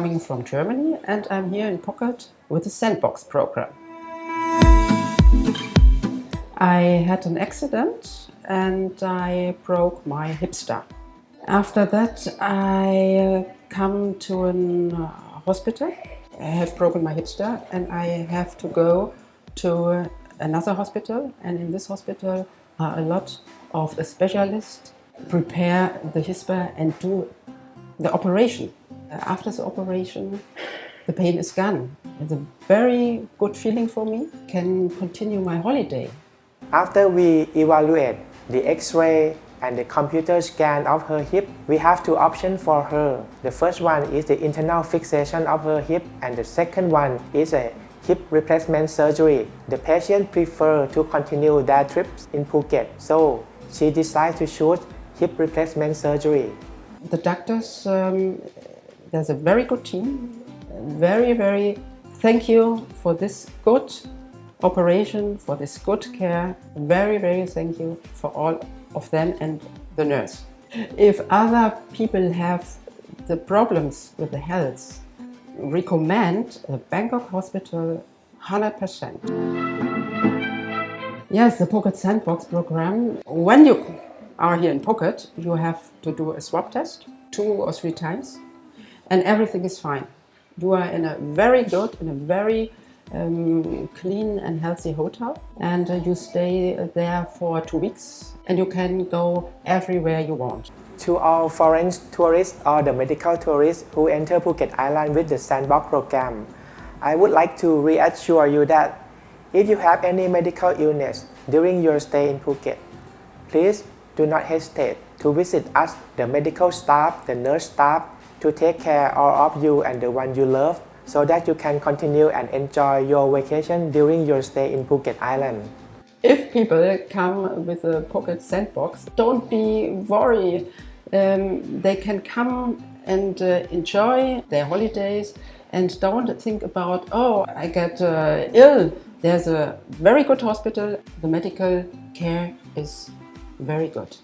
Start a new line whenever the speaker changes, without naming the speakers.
coming from Germany and I'm here in Phuket with the Sandbox program. I had an accident and I broke my hipster. After that I come to a hospital. I have broken my hipster and I have to go to another hospital, and in this hospital are a lot of specialists prepare the hipster and do the operation. After the operation the pain is gone. It's a very good feeling for me. Can continue my holiday.
After we evaluate the X-ray and the computer scan of her hip, we have two options for her. The first one is the internal fixation of her hip, and the second one is a hip replacement surgery. The patient prefers to continue their trips in Phuket, so she decides to choose hip replacement surgery.
The doctors, there's a very good team. Very thank you for this good operation, for this good care. Very thank you for all of them and the nurse. If other people have the problems with the health, recommend a Bangkok hospital 100%. Yes, the Phuket Sandbox program. When you are here in Phuket, you have to do a swab test 2 or 3 times and everything is fine. You are in a very clean and healthy hotel, and you stay there for 2 weeks and you can go everywhere you want.
To all foreign tourists or the medical tourists who enter Phuket Island with the Sandbox program, I would like to reassure you that if you have any medical illness during your stay in Phuket, please do not hesitate to visit us, the medical staff, the nurse staff, to take care of you and the one you love, so that you can continue and enjoy your vacation during your stay in Phuket Island.
If people come with a Phuket Sandbox, don't be worried. They can come and enjoy their holidays and don't think about, oh, I get ill. There's a very good hospital. The medical care is very good.